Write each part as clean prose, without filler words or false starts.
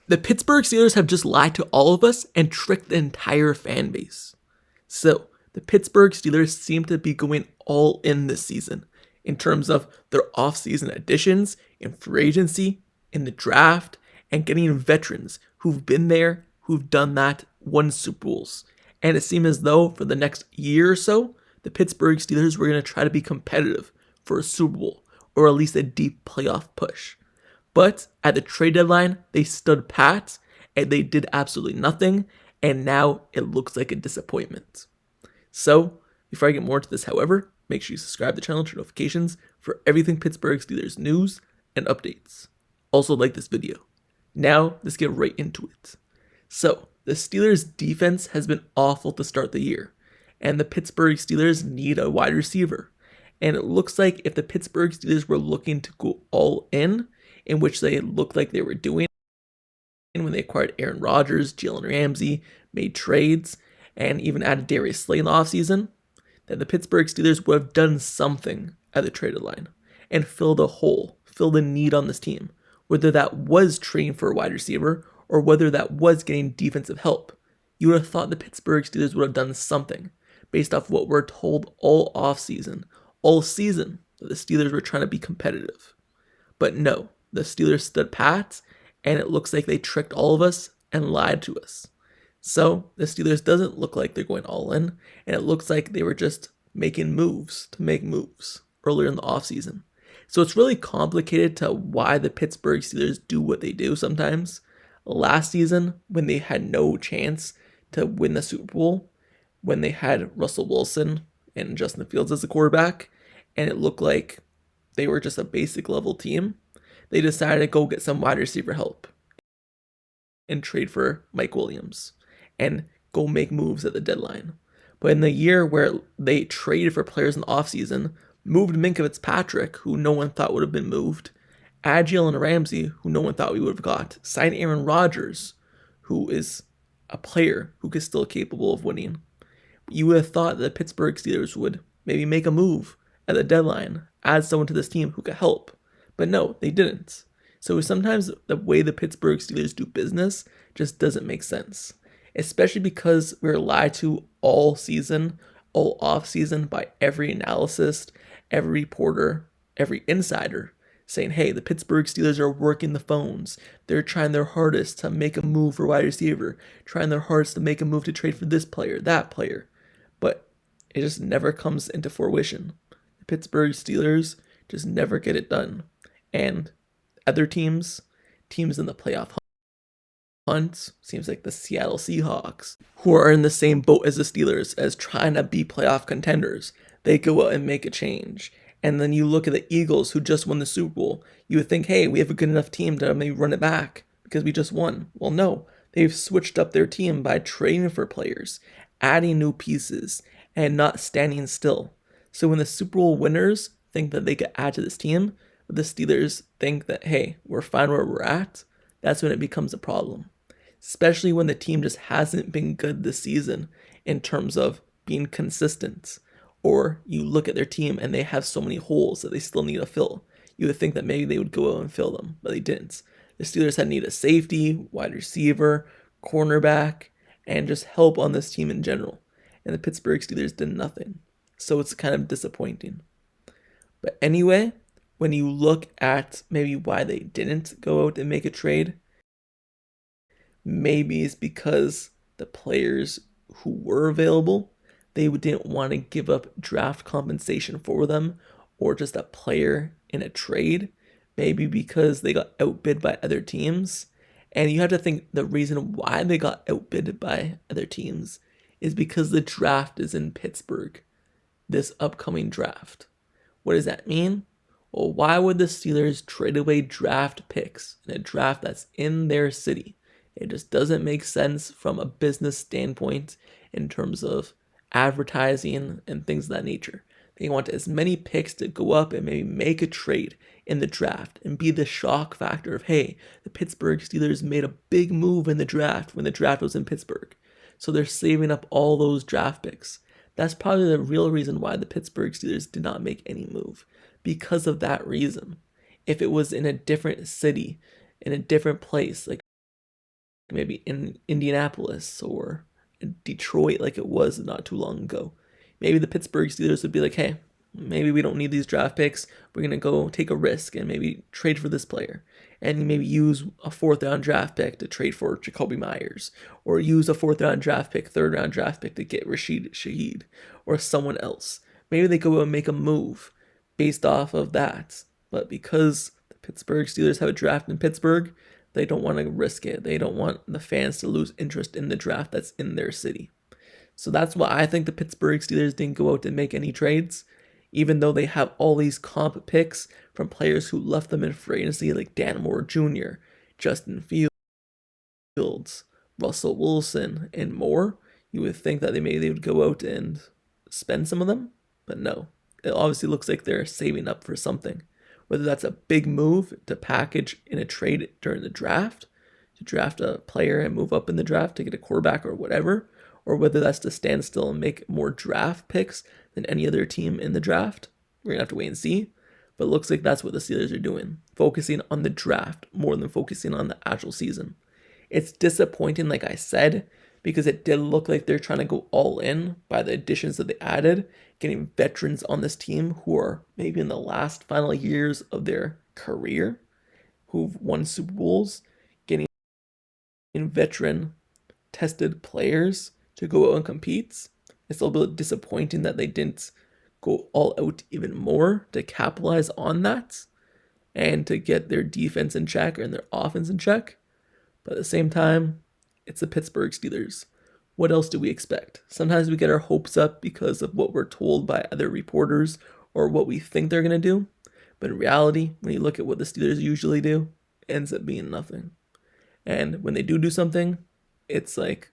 The Pittsburgh Steelers have just lied to all of us and tricked the entire fan base. So, the Pittsburgh Steelers seem to be going all in this season in terms of their offseason additions, in free agency, in the draft, and getting veterans who've been there, who've done that, won Super Bowls. And it seemed as though for the next year or so, the Pittsburgh Steelers were going to try to be competitive for a Super Bowl, or at least a deep playoff push. But at the trade deadline, they stood pat, and they did absolutely nothing, and now it looks like a disappointment. So, before I get more into this, however, make sure you subscribe to the channel, turn notifications for everything Pittsburgh Steelers news and updates. Also like this video. Now, let's get right into it. So, the Steelers' defense has been awful to start the year, and the Pittsburgh Steelers need a wide receiver. And it looks like if the Pittsburgh Steelers were looking to go all in which they looked like they were doing when they acquired Aaron Rodgers, Jaylen Ramsey, made trades, and even added Darius Slay in the offseason, that the Pittsburgh Steelers would have done something at the trade deadline and filled a hole, filled a need on this team, whether that was trading for a wide receiver or whether that was getting defensive help. You would have thought the Pittsburgh Steelers would have done something based off what we're told all offseason, all season, that the Steelers were trying to be competitive. But no, the Steelers stood pat, and it looks like they tricked all of us and lied to us. So the Steelers doesn't look like they're going all in, and it looks like they were just making moves to make moves earlier in the offseason. So it's really complicated to why the Pittsburgh Steelers do what they do sometimes. Last season, when they had no chance to win the Super Bowl, when they had Russell Wilson and Justin Fields as the quarterback, and it looked like they were just a basic level team, they decided to go get some wide receiver help and trade for Mike Williams and go make moves at the deadline. But in the year where they traded for players in the offseason, moved Minkah Fitzpatrick, who no one thought would have been moved, add Jaylen Ramsey, who no one thought we would have got, sign Aaron Rodgers, who is a player who is still capable of winning. You would have thought that the Pittsburgh Steelers would maybe make a move at the deadline, add someone to this team who could help. But no, they didn't. So sometimes the way the Pittsburgh Steelers do business just doesn't make sense. Especially because we were lied to all season, all offseason by every analyst, every reporter, every insider, saying, hey, the Pittsburgh Steelers are working the phones. They're trying their hardest to make a move for wide receiver, trying their hardest to make a move to trade for this player, that player. But it just never comes into fruition. The Pittsburgh Steelers just never get it done. And other teams in the playoff hunt, seems like the Seattle Seahawks, who are in the same boat as the Steelers as trying to be playoff contenders, they go out and make a change. And then you look at the Eagles, who just won the Super Bowl. You would think, hey, we have a good enough team to maybe run it back because we just won. Well, no, they've switched up their team by trading for players, adding new pieces, and not standing still. So when the Super Bowl winners think that they could add to this team, but the Steelers think that, hey, we're fine where we're at, that's when it becomes a problem. Especially when the team just hasn't been good this season in terms of being consistent. Or you look at their team and they have so many holes that they still need to fill. You would think that maybe they would go out and fill them, but they didn't. The Steelers had need a safety, wide receiver, cornerback, and just help on this team in general. And the Pittsburgh Steelers did nothing. So it's kind of disappointing. But anyway, when you look at maybe why they didn't go out and make a trade, maybe it's because the players who were available, they didn't want to give up draft compensation for them or just a player in a trade. Maybe because they got outbid by other teams. And you have to think the reason why they got outbid by other teams is because the draft is in Pittsburgh, this upcoming draft. What does that mean? Well, why would the Steelers trade away draft picks in a draft that's in their city? It just doesn't make sense from a business standpoint in terms of advertising and things of that nature. They want as many picks to go up and maybe make a trade in the draft and be the shock factor of, hey, the Pittsburgh Steelers made a big move in the draft when the draft was in Pittsburgh. So they're saving up all those draft picks. That's probably the real reason why the Pittsburgh Steelers did not make any move. Because of that reason. If it was in a different city, in a different place, like maybe in Indianapolis or Detroit like it was not too long ago. Maybe the Pittsburgh Steelers would be like, hey, maybe we don't need these draft picks. We're going to go take a risk and maybe trade for this player. And maybe use a 4th round draft pick to trade for Jakobi Meyers. Or use a 4th round draft pick, 3rd round draft pick to get Rashid, Shaheed, or someone else. Maybe they go and make a move based off of that. But because the Pittsburgh Steelers have a draft in Pittsburgh, they don't want to risk it. They don't want the fans to lose interest in the draft that's in their city. So that's why I think the Pittsburgh Steelers didn't go out and make any trades, even though they have all these comp picks from players who left them in free agency like Dan Moore Jr., Justin Fields, Russell Wilson, and more. You would think that they would go out and spend some of them, but no. It obviously looks like they're saving up for something. Whether that's a big move to package in a trade during the draft, to draft a player and move up in the draft to get a quarterback or whatever, or whether that's to stand still and make more draft picks than any other team in the draft. We're going to have to wait and see. But it looks like that's what the Steelers are doing, focusing on the draft more than focusing on the actual season. It's disappointing, like I said, because it did look like they're trying to go all in by the additions that they added, getting veterans on this team who are maybe in the last final years of their career, who've won Super Bowls, getting veteran tested players to go out and compete. It's a little bit disappointing that they didn't go all out even more to capitalize on that and to get their defense in check and their offense in check. But at the same time, it's the Pittsburgh Steelers. What else do we expect? Sometimes we get our hopes up because of what we're told by other reporters or what we think they're going to do. But in reality, when you look at what the Steelers usually do, it ends up being nothing. And when they do something, it's like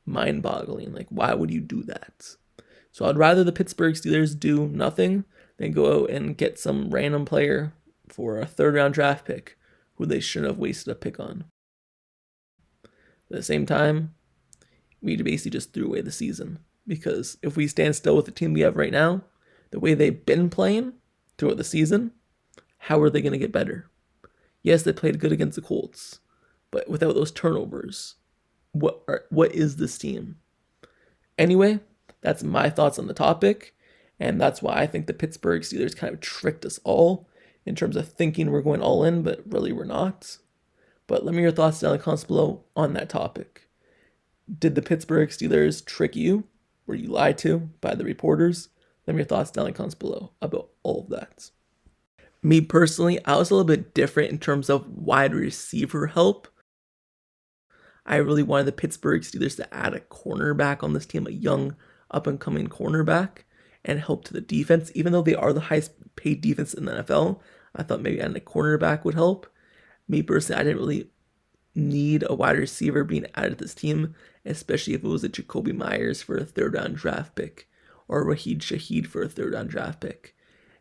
mind-boggling. Like, why would you do that? So I'd rather the Pittsburgh Steelers do nothing than go out and get some random player for a 3rd round draft pick who they shouldn't have wasted a pick on. At the same time, we basically just threw away the season, because if we stand still with the team we have right now, the way they've been playing throughout the season, how are they going to get better? Yes, they played good against the Colts, but without those turnovers, what is this team? Anyway, that's my thoughts on the topic, and that's why I think the Pittsburgh Steelers kind of tricked us all in terms of thinking we're going all in, but really we're not. But let me know your thoughts down in the comments below on that topic. Did the Pittsburgh Steelers trick you? Were you lied to by the reporters? Let me know your thoughts down in the comments below about all of that. Me personally, I was a little bit different in terms of wide receiver help. I really wanted the Pittsburgh Steelers to add a cornerback on this team, a young up-and-coming cornerback, and help to the defense. Even though they are the highest paid defense in the NFL, I thought maybe adding a cornerback would help. Me personally, I didn't really need a wide receiver being added to this team, especially if it was a Jakobi Meyers for a 3rd round draft pick or Shaheed for a 3rd round draft pick.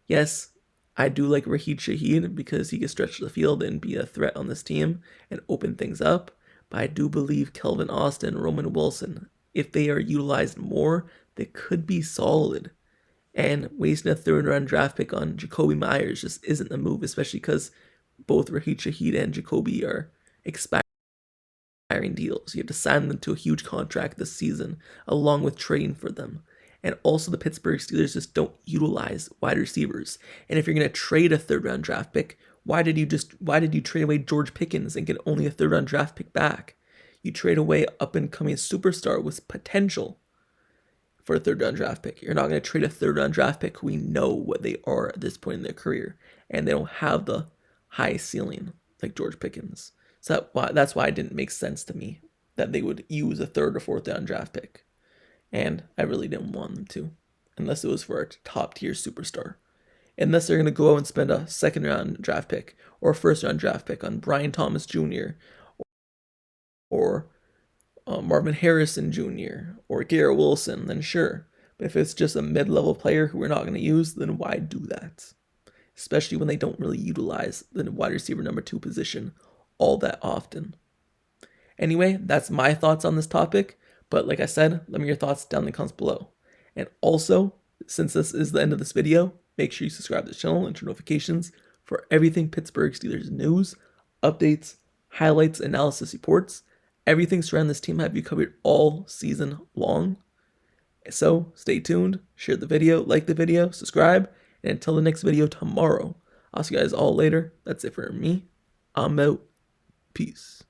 Yes, I do like Shaheed because he can stretch the field and be a threat on this team and open things up, but I do believe Kelvin Austin, Roman Wilson, if they are utilized more, they could be solid. And wasting a 3rd round draft pick on Jakobi Meyers just isn't the move, especially because both Shaheed and Jakobi are expiring deals. You have to sign them to a huge contract this season, along with trading for them. And also the Pittsburgh Steelers just don't utilize wide receivers. And if you're going to trade a 3rd round draft pick, why did you trade away George Pickens and get only a 3rd round draft pick back? You trade away up and coming superstar with potential for a 3rd round draft pick. You're not going to trade a 3rd round draft pick who we know what they are at this point in their career, and they don't have the high ceiling like George Pickens. So that's why it didn't make sense to me that they would use a 3rd or 4th round draft pick. And I really didn't want them to, unless it was for a top tier superstar. Unless they're going to go out and spend a 2nd round draft pick or a 1st round draft pick on Brian Thomas Jr. or Marvin Harrison Jr. or Garrett Wilson, then sure. But if it's just a mid-level player who we're not going to use, then why do that? Especially when they don't really utilize the wide receiver number 2 position all that often. Anyway, that's my thoughts on this topic. But like I said, let me know your thoughts down in the comments below. And also, since this is the end of this video, make sure you subscribe to the channel and turn notifications for everything Pittsburgh Steelers news, updates, highlights, analysis, reports, Everything surrounding this team have you covered all season long. So stay tuned, share the video, like the video, subscribe, and until the next video tomorrow, I'll see you guys all later. That's it for me. I'm out. Peace.